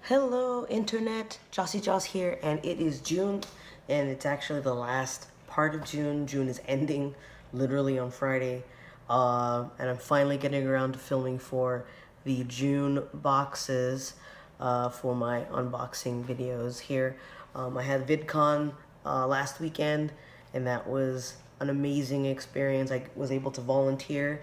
Hello internet, Jossie Joss here, and it is June, and it's actually the last part of June. June is ending literally on Friday, and I'm finally getting around to filming for the June boxes for my unboxing videos here. I had VidCon last weekend, and that was an amazing experience. I was able to volunteer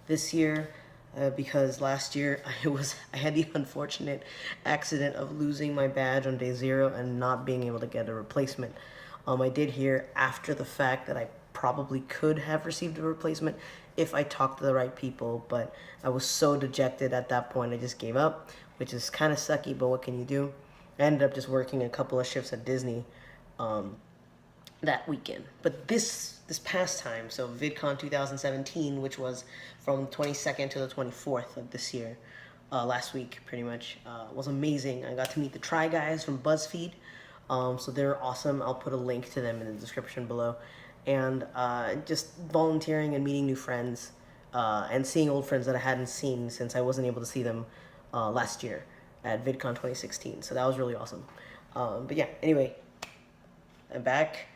this year because last year I had the unfortunate accident of losing my badge on day 0 and not being able to get a replacement. I did hear after the fact that I probably could have received a replacement if I talked to the right people, but I was so dejected at that point I just gave up, which is kind of sucky, but what can you do? I ended up just working a couple of shifts at Disney that weekend. But this past time, so VidCon 2017, which was from the 22nd to the 24th of this year, last week pretty much, was amazing. I got to meet the Try Guys from BuzzFeed, so they're awesome. I'll put a link to them in the description below. And just volunteering and meeting new friends and seeing old friends that I hadn't seen since I wasn't able to see them last year at VidCon 2016. So that was really awesome. But yeah, anyway, I'm back,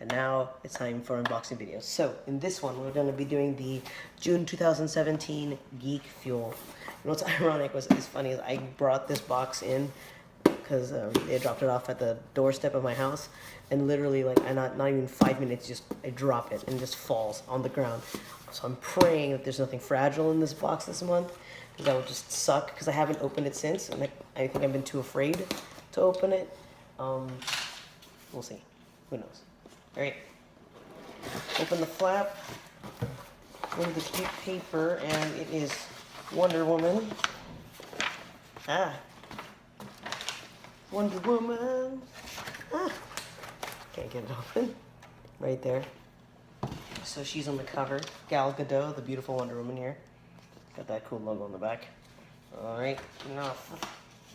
and now it's time for unboxing videos. So in this one, we're going to be doing the June 2017 GeekFuel. And what's ironic is funny is I brought this box in because they dropped it off at the doorstep of my house, and literally like not even 5 minutes, just I drop it and it just falls on the ground. So I'm praying that there's nothing fragile in this box this month, because that would just suck, because I haven't opened it since, and I think I've been too afraid to open it. We'll see. Who knows? All right. Open the flap. Into the cute paper, and it is Wonder Woman. Wonder Woman. Can't get it open. Right there. So she's on the cover. Gal Gadot, the beautiful Wonder Woman here. Got that cool logo on the back. All right. Now,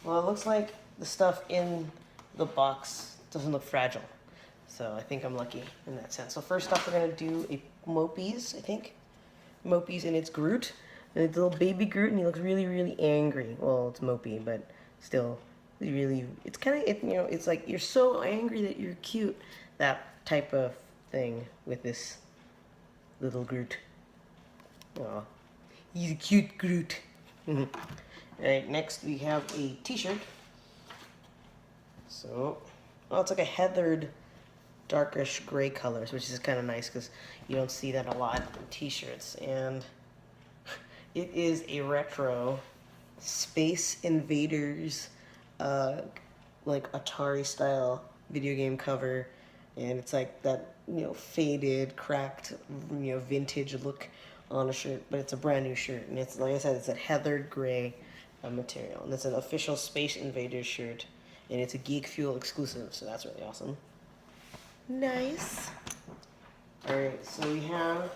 well, it looks like the stuff in the box doesn't look fragile. So I think I'm lucky in that sense. So first off, we're going to do a Mopies, I think. Mopies, and it's Groot. And it's a little baby Groot, and he looks really, really angry. Well, it's Mopey, but still, really, it's kind of, it's like you're so angry that you're cute. That type of thing with this little Groot. Aw, he's a cute Groot. Alright, next we have a t-shirt. So, oh, it's like a heathered, darkish gray colors, which is kind of nice because you don't see that a lot in t-shirts. And it is a retro Space Invaders, like Atari style video game cover, and it's like that faded, cracked, vintage look on a shirt, but it's a brand new shirt, and it's, like I said, it's a heathered gray material, and it's an official Space Invaders shirt, and it's a GeekFuel exclusive, so that's really awesome. Nice. Alright, so we have,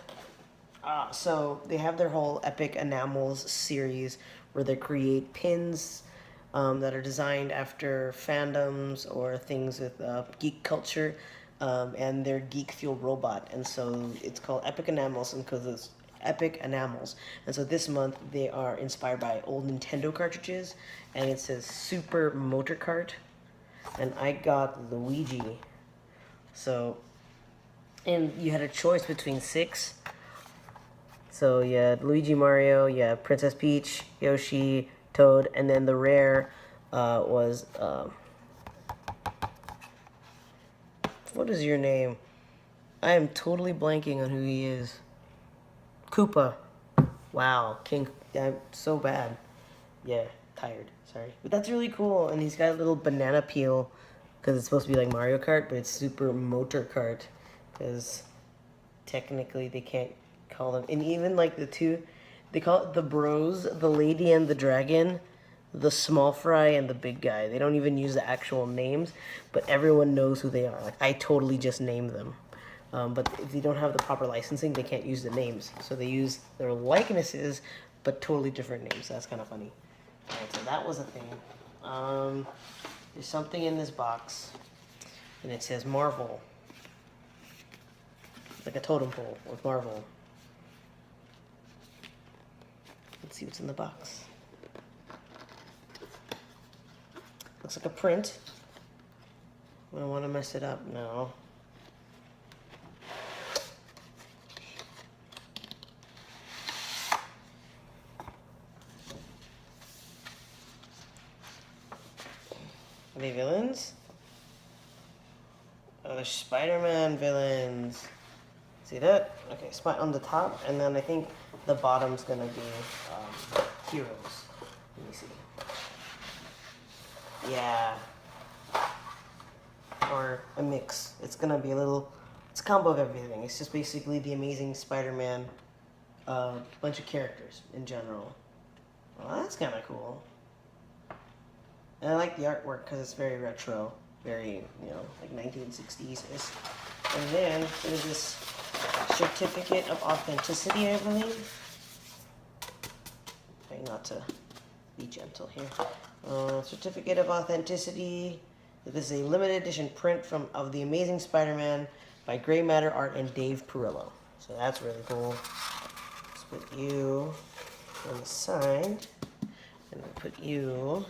so they have their whole Epic Enamels series where they create pins that are designed after fandoms or things with geek culture, and their GeekFuel robot, and so it's called Epic Enamels, and because it's Epic Enamels, and so this month they are inspired by old Nintendo cartridges, and it says Super Motor Kart, and I got Luigi. So, and you had a choice between 6. So you had Luigi, Mario, you had Princess Peach, Yoshi, Toad, and then the rare was, what is your name? I am totally blanking on who he is. Koopa. Wow, King, I'm so bad. Yeah, tired, sorry. But that's really cool, and he's got a little banana peel, because it's supposed to be like Mario Kart, but it's Super Motor Kart, because technically they can't call them, and even like the two, they call it the bros, the lady and the dragon, the small fry and the big guy. They don't even use the actual names, but everyone knows who they are. Like, I totally just named them. But if they don't have the proper licensing, they can't use the names. So they use their likenesses, but totally different names. That's kind of funny. Alright, so that was a thing. There's something in this box, and it says Marvel. It's like a totem pole with Marvel. Let's see what's in the box. Looks like a print. I don't want to mess it up. No. Are they villains? Oh, they're Spider-Man villains. See that? Okay, spot on the top, and then I think the bottom's gonna be heroes. Let me see. Yeah. Or a mix. It's gonna be it's a combo of everything. It's just basically the Amazing Spider-Man, bunch of characters in general. Well, that's kind of cool. And I like the artwork because it's very retro, very, like 1960s-ish. And then there's this certificate of authenticity, I believe. Trying not to be gentle here. Certificate of authenticity. This is a limited edition print of The Amazing Spider-Man by Gray Matter Art and Dave Perillo. So that's really cool. Let's put you on the side. And we'll put you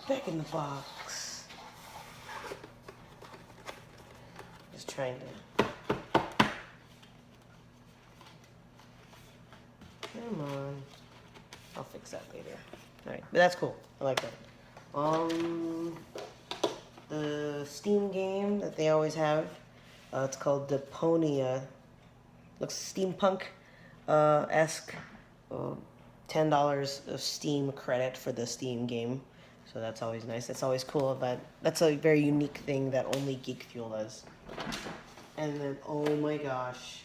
back in the box. Just trying to... Come on. I'll fix that later. Alright, but that's cool. I like that. The Steam game that they always have, it's called Deponia. Looks steampunk-esque. $10 of Steam credit for the Steam game. So that's always nice. That's always cool. That's a very unique thing that only GeekFuel does. And then, oh my gosh.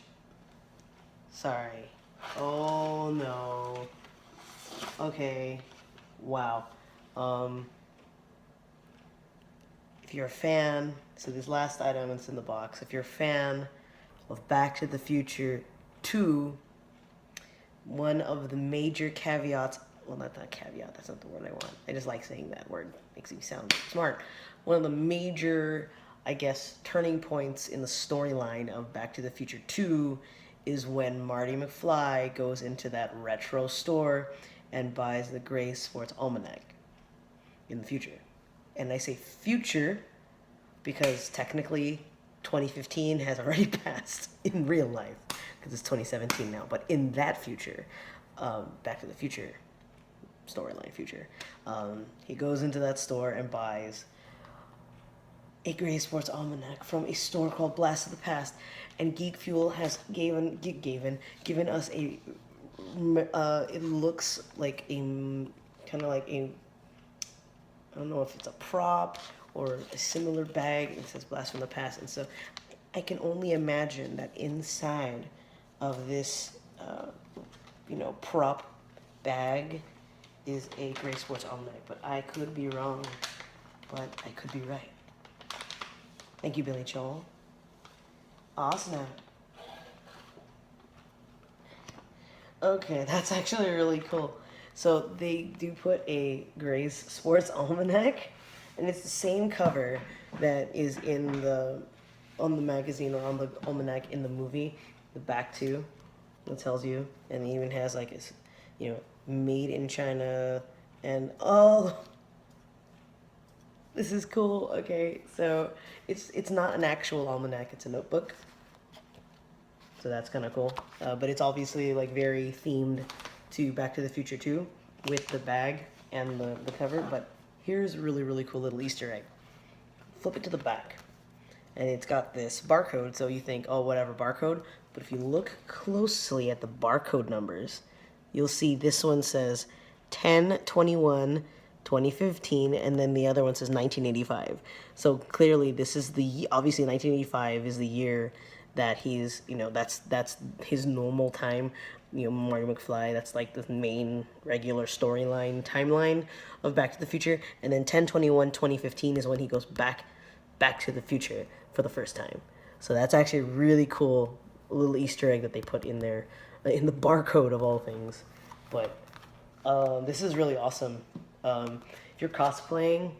Sorry. Oh no. Okay. Wow. If you're a fan, so this last item is in the box. If you're a fan of Back to the Future 2, one of the major caveats, well, not that caveat, that's not the word I want. I just like saying that word. Makes me sound smart. One of the major, I guess, turning points in the storyline of Back to the Future 2 is when Marty McFly goes into that retro store and buys the Gray Sports Almanac in the future. And I say future because technically 2015 has already passed in real life because it's 2017 now. But in that future, Back to the Future storyline future, he goes into that store and buys a Gray Sports Almanac from a store called Blast of the Past, and GeekFuel has given us a it looks like a kind of like a, I don't know if it's a prop or a similar bag. It says Blast from the Past, and so I can only imagine that inside of this prop bag is a Gray Sports Almanac, but I could be wrong, but I could be right. Thank you, Billy Joel. Awesome. Okay, that's actually really cool. So they do put a Gray's Sports Almanac, and it's the same cover that is on the magazine or on the almanac in the movie, the back too. It tells you, and it even has like it's, made in China, and this is cool. Okay, so it's not an actual almanac; it's a notebook. So that's kind of cool. But it's obviously like very themed to Back to the Future 2 with the bag and the cover. But here's a really, really cool little Easter egg. Flip it to the back, and it's got this barcode. So you think, oh, whatever, barcode. But if you look closely at the barcode numbers, you'll see this one says 10/21/2015, and then the other one says 1985. So clearly, this is obviously 1985 is the year that he's, that's his normal time. Marty McFly, that's like the main regular storyline timeline of Back to the Future. And then 10/21/2015 is when he goes back to the future for the first time. So that's actually a really cool little Easter egg that they put in there, in the barcode of all things. But this is really awesome. If you're cosplaying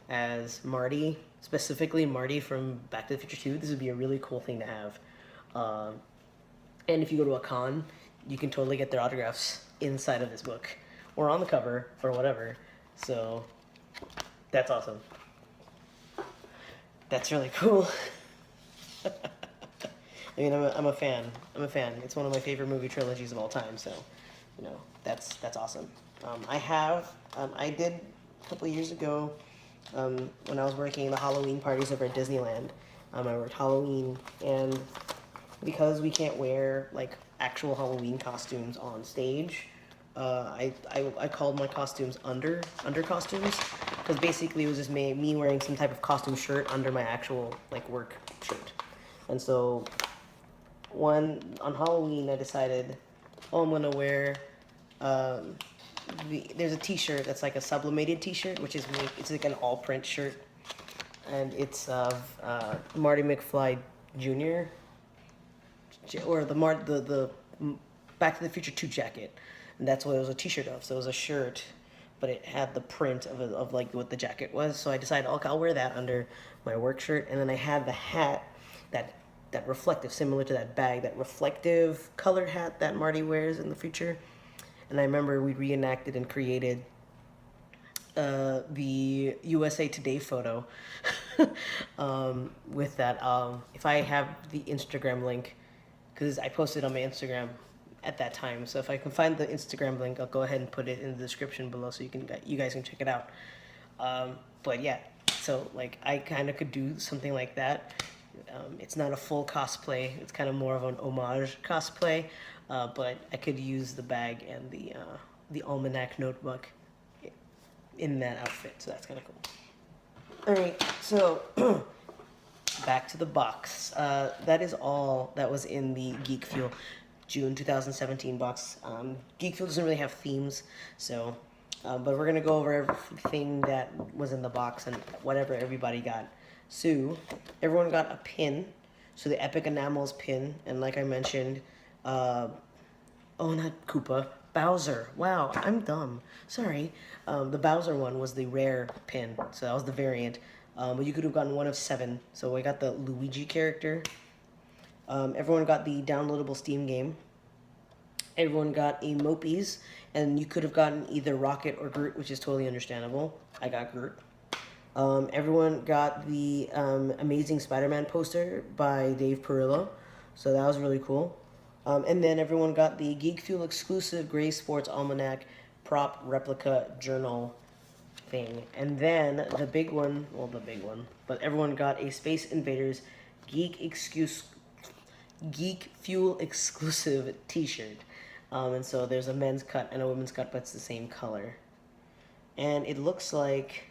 as Marty, specifically Marty from Back to the Future 2, this would be a really cool thing to have. And if you go to a con, you can totally get their autographs inside of this book or on the cover or whatever. So That's awesome. That's really cool. I mean, I'm a fan. I'm a fan. It's one of my favorite movie trilogies of all time. So, you know, that's awesome. I did a couple of years ago, when I was working the Halloween parties over at Disneyland. I worked Halloween, and because we can't wear like actual Halloween costumes on stage, I called my costumes under costumes, because basically it was just me wearing some type of costume shirt under my actual like work shirt. And so on Halloween I decided, oh, I'm gonna wear there's a t-shirt that's like a sublimated t-shirt, which is it's like an all print shirt, and it's Marty McFly Jr. or the Back to the Future 2 jacket, and that's what it was a t-shirt of. So it was a shirt, but it had the print of like what the jacket was. So I decided, okay, I'll wear that under my work shirt, and then I had the hat that reflective, similar to that bag, that reflective colored hat that Marty wears in the future. And I remember we reenacted and created the USA Today photo with that. If I have the Instagram link, because I posted on my Instagram at that time, so if I can find the Instagram link, I'll go ahead and put it in the description below so you guys can check it out. But yeah, so like I kind of could do something like that. It's not a full cosplay; it's kind of more of an homage cosplay. But I could use the bag and the almanac notebook in that outfit, so that's kind of cool. All right, so back to the box. That is all that was in the GeekFuel June 2017 box. GeekFuel doesn't really have themes, so but we're gonna go over everything that was in the box and whatever everybody got. So everyone got a pin, so the Epic Enamels pin, and like I mentioned, oh, not Koopa, Bowser. Wow, I'm dumb. Sorry. The Bowser one was the rare pin, so that was the variant. But you could have gotten one of 7. So I got the Luigi character. Everyone got the downloadable Steam game. Everyone got a Mopies, and you could have gotten either Rocket or Groot, which is totally understandable. I got Groot. Everyone got the Amazing Spider-Man poster by Dave Perillo, so that was really cool. And then everyone got the GeekFuel exclusive Gray Sports Almanac prop replica journal thing. And then the big one, but everyone got a Space Invaders GeekFuel exclusive t-shirt. And so there's a men's cut and a women's cut, but it's the same color. And it looks like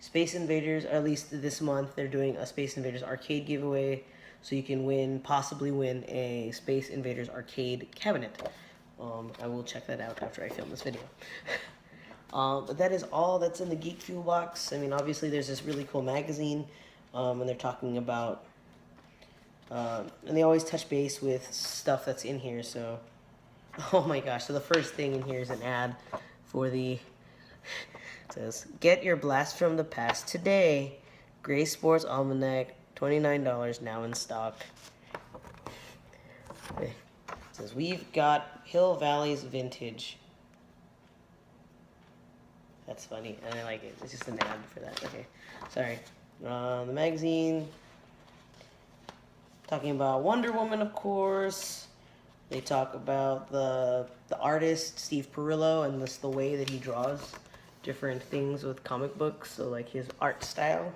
Space Invaders, or at least this month, they're doing a Space Invaders arcade giveaway. So you can possibly win a Space Invaders arcade cabinet. I will check that out after I film this video. But that is all that's in the GeekFuel box. I mean, obviously there's this really cool magazine, and they're talking about, and they always touch base with stuff that's in here, so, oh my gosh, so the first thing in here is an ad for it says, get your blast from the past today. Gray Sports Almanac, $29 now in stock. Okay. It says, we've got Hill Valley's vintage. That's funny, and I like it. It's just an ad for that. Okay, sorry. The magazine, talking about Wonder Woman, of course. They talk about the artist, Steve Perillo, and the way that he draws different things with comic books, so like his art style.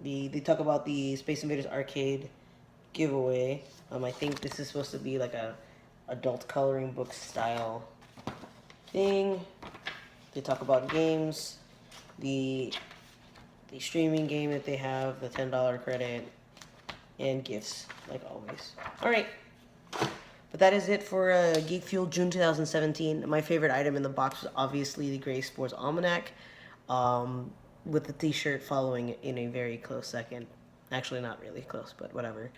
They talk about the Space Invaders arcade giveaway. I think this is supposed to be like a adult coloring book style thing. They talk about games, the streaming game that they have, the $10 credit, and gifts, like always. All right, but that is it for GeekFuel June 2017. My favorite item in the box was obviously the Gray Sports Almanac, with the t-shirt following in a very close second. Actually, not really close, but whatever.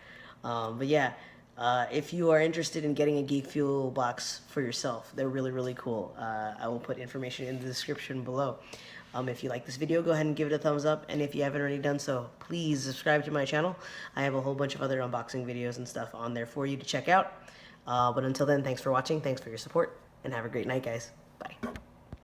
But yeah, if you are interested in getting a GeekFuel box for yourself, they're really, really cool. I will put information in the description below. If you like this video, go ahead and give it a thumbs up. And if you haven't already done so, please subscribe to my channel. I have a whole bunch of other unboxing videos and stuff on there for you to check out. But until then, thanks for watching. Thanks for your support. and have a great night, guys.